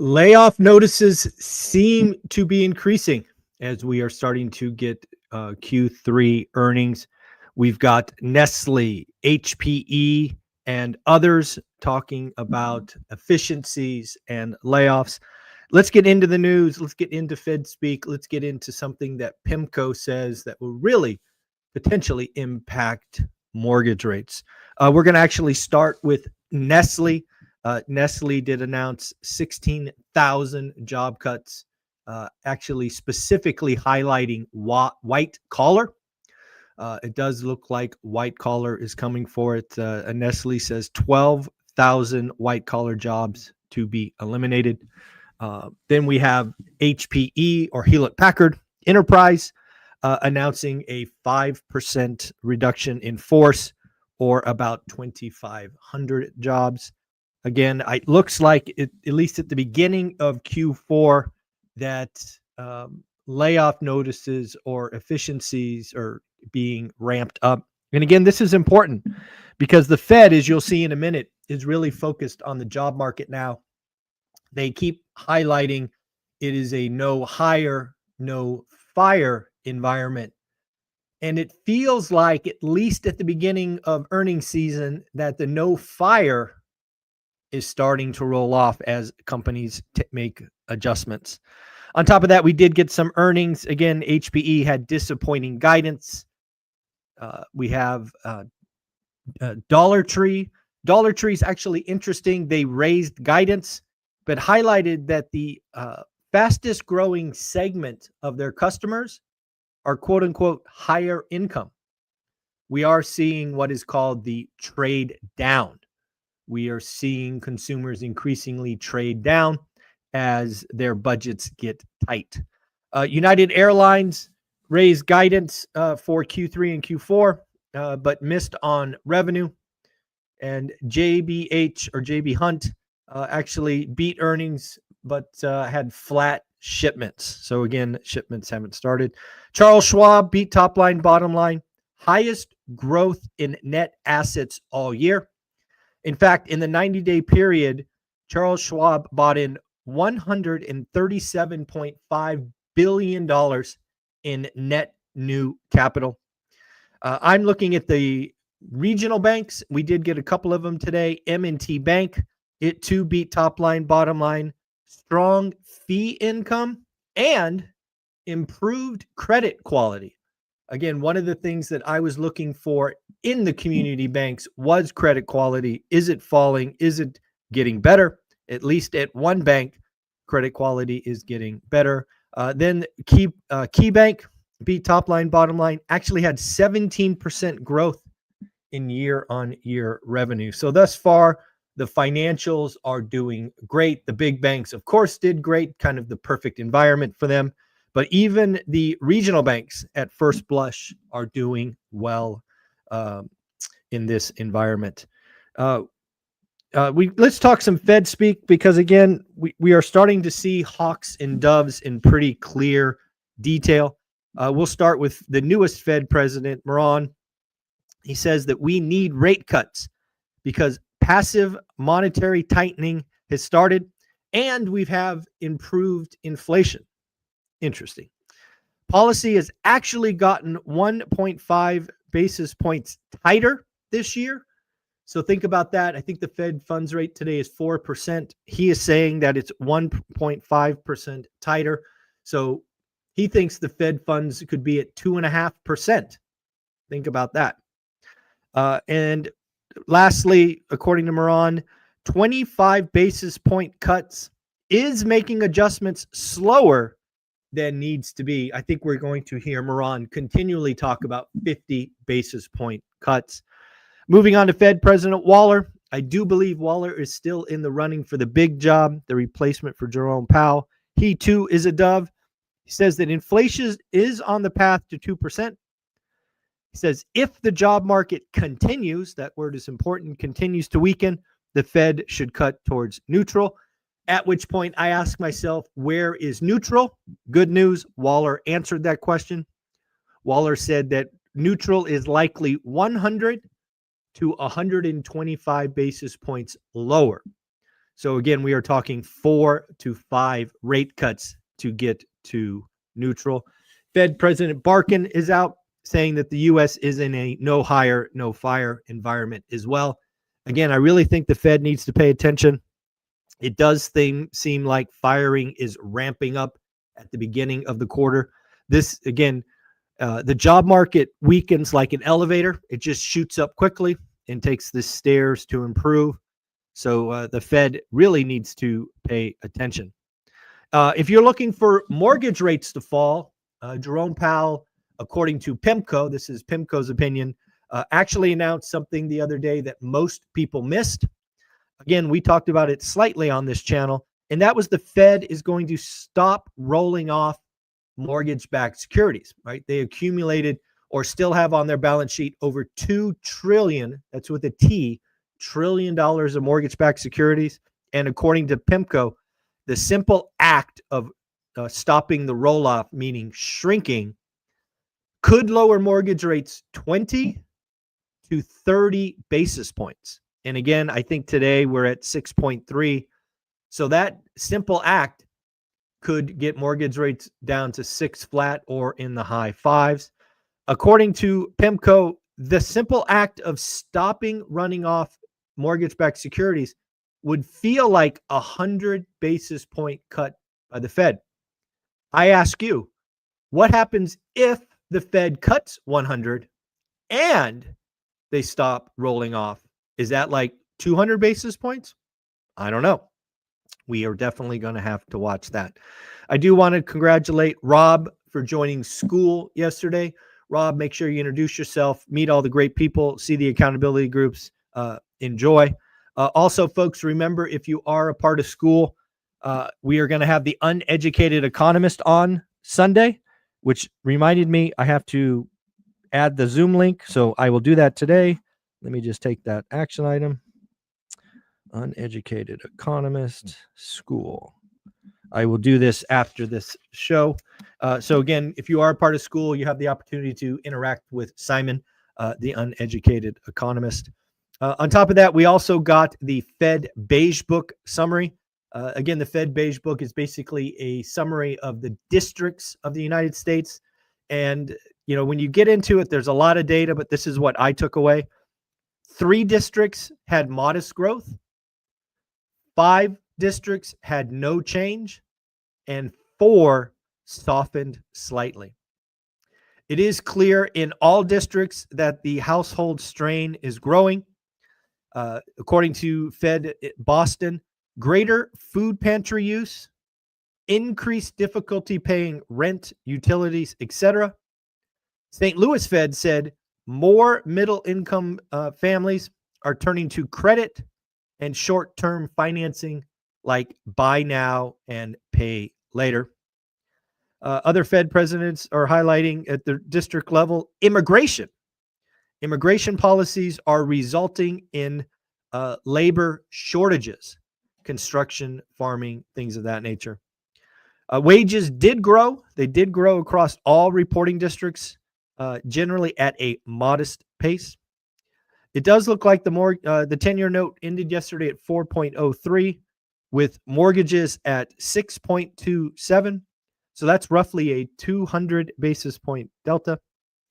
Layoff notices seem to be increasing as we are starting to get Q3 earnings. We've got Nestle, HPE, and others talking about efficiencies and layoffs. Let's get into the news. Let's get into Fed speak. Let's get into something that PIMCO says that will really potentially impact mortgage rates. We're going to actually start with Nestle. Nestle did announce 16,000 job cuts, actually specifically highlighting white collar. It does look like white collar is coming for it. Nestle says 12,000 white collar jobs to be eliminated. Then we have HPE or Hewlett Packard Enterprise announcing a 5% reduction in force, or about 2,500 jobs. Again, it looks like, at least at the beginning of Q4, that layoff notices or efficiencies are being ramped up. And again, this is important because the Fed, as you'll see in a minute, is really focused on the job market now. They keep highlighting it is a no hire, no fire environment. And it feels like, at least at the beginning of earnings season, that the no fire is starting to roll off as companies make adjustments. On top of that, we did get some earnings. Again, HPE had disappointing guidance. We have Dollar Tree. Dollar Tree is actually interesting. They raised guidance, but highlighted that the fastest growing segment of their customers are quote unquote higher income. We are seeing what is called the trade down. We are seeing consumers increasingly trade down as their budgets get tight. United Airlines raised guidance for Q3 and Q4, but missed on revenue. And JBH or JB Hunt actually beat earnings, but had flat shipments. So again, shipments haven't started. Charles Schwab beat top line, bottom line, highest growth in net assets all year. In fact, in the 90-day period, Charles Schwab bought in $137.5 billion in net new capital. I'm looking at the regional banks. We did get a couple of them today. M&T Bank, it too beat top line, bottom line, strong fee income, and improved credit quality. Again, one of the things that I was looking for in the community banks was credit quality. Is it falling? Is it getting better? At least at one bank, credit quality is getting better. Then KeyBank beat top line, bottom line, actually had 17% growth in year-on-year revenue. So thus far, the financials are doing great. The big banks, of course, did great, kind of the perfect environment for them. But even the regional banks at first blush are doing well in this environment. Let's talk some Fed speak, because again, we are starting to see hawks and doves in pretty clear detail. We'll start with the newest Fed president, Moran. He says that we need rate cuts because passive monetary tightening has started and we have improved inflation. Interesting. Policy has actually gotten 1.5 basis points tighter this year. So think about that. I think the Fed funds rate today is 4%. He is saying that it's 1.5% tighter. So he thinks the Fed funds could be at 2.5%. Think about that. And lastly, according to Moran, 25 basis point cuts is making adjustments slower than needs to be. I think we're going to hear Moran continually talk about 50 basis point cuts. Moving on to Fed President Waller. I do believe Waller is still in the running for the big job, the replacement for Jerome Powell. He too is a dove. He says that inflation is on the path to 2%. He says if the job market continues, that word is important, continues to weaken, the Fed should cut towards neutral. At which point I ask myself, where is neutral? Good news, Waller answered that question. Waller said that neutral is likely 100 to 125 basis points lower. So again, we are talking 4 to 5 rate cuts to get to neutral. Fed President Barkin is out saying that the U.S. is in a no hire, no fire environment as well. Again, I really think the Fed needs to pay attention. It does seem like firing is ramping up at the beginning of the quarter. This, again, the job market weakens like an elevator. It just shoots up quickly and takes the stairs to improve. So the Fed really needs to pay attention. If you're looking for mortgage rates to fall, Jerome Powell, according to PIMCO, this is PIMCO's opinion, actually announced something the other day that most people missed. Again, we talked about it slightly on this channel, and that was the Fed is going to stop rolling off mortgage-backed securities, right? They accumulated or still have on their balance sheet over $2 trillion, that's with a T, $trillion of mortgage-backed securities. And according to PIMCO, the simple act of stopping the roll-off, meaning shrinking, could lower mortgage rates 20 to 30 basis points. And again, I think today we're at 6.3. So that simple act could get mortgage rates down to 6 flat or in the high 5s. According to PIMCO, the simple act of stopping running off mortgage-backed securities would feel like 100 basis point cut by the Fed. I ask you, what happens if the Fed cuts 100 and they stop rolling off? Is that like 200 basis points? I don't know. We are definitely going to have to watch that. I do want to congratulate Rob for joining school yesterday. Rob, make sure you introduce yourself, meet all the great people, see the accountability groups, enjoy. Also, folks, remember, if you are a part of school, we are going to have the Uneducated Economist on Sunday, which reminded me I have to add the Zoom link. So I will do that today. Let me just take that action item. Uneducated Economist School. I will do this after this show. So again, if you are a part of school, you have the opportunity to interact with Simon, the Uneducated Economist. On top of that, we also got the Fed Beige Book summary. Again, the Fed Beige Book is basically a summary of the districts of the United States. And, you know, when you get into it, there's a lot of data, but this is what I took away. 3 districts had modest growth. 5 districts had no change, and 4 softened slightly. It is clear in all districts that the household strain is growing. According to Fed Boston, greater food pantry use, increased difficulty paying rent, utilities, etc. St. Louis Fed said more middle-income families are turning to credit and short-term financing like buy now and pay later. Other Fed presidents are highlighting at the district level immigration. Immigration policies are resulting in labor shortages, construction, farming, things of that nature. Wages did grow. They did grow across all reporting districts, generally at a modest pace. It does look like the 10-year note ended yesterday at 4.03, with mortgages at 6.27. So that's roughly a 200 basis point delta,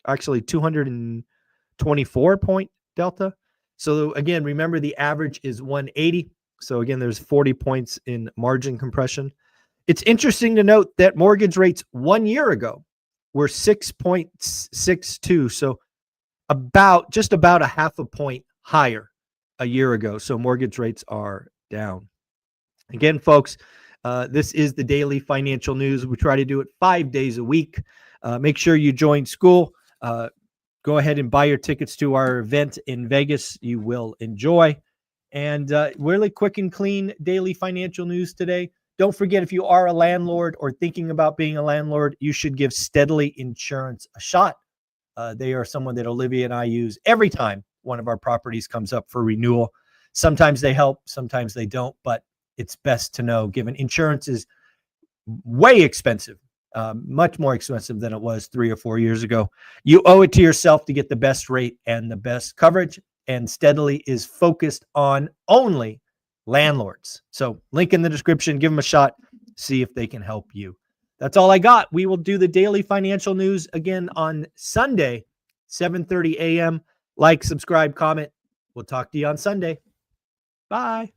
actually 224 point delta. So again, remember the average is 180. So again, there's 40 points in margin compression. It's interesting to note that mortgage rates 1 year ago were 6.62. So just about a half a point higher a year ago. So mortgage rates are down. Again, folks, this is the daily financial news. We try to do it 5 days a week. Make sure you join school. Go ahead and buy your tickets to our event in Vegas. You will enjoy. And really quick and clean daily financial news today. Don't forget, if you are a landlord or thinking about being a landlord, you should give Steadily Insurance a shot. They are someone that Olivia and I use every time one of our properties comes up for renewal. Sometimes they help, sometimes they don't, but it's best to know, given insurance is way expensive, much more expensive than it was 3 or 4 years ago. You owe it to yourself to get the best rate and the best coverage, and Steadily is focused on only landlords. So link in the description, give them a shot, see if they can help you. That's all I got. We will do the daily financial news again on Sunday, 7:30 a.m. Like, subscribe, comment. We'll talk to you on Sunday. Bye.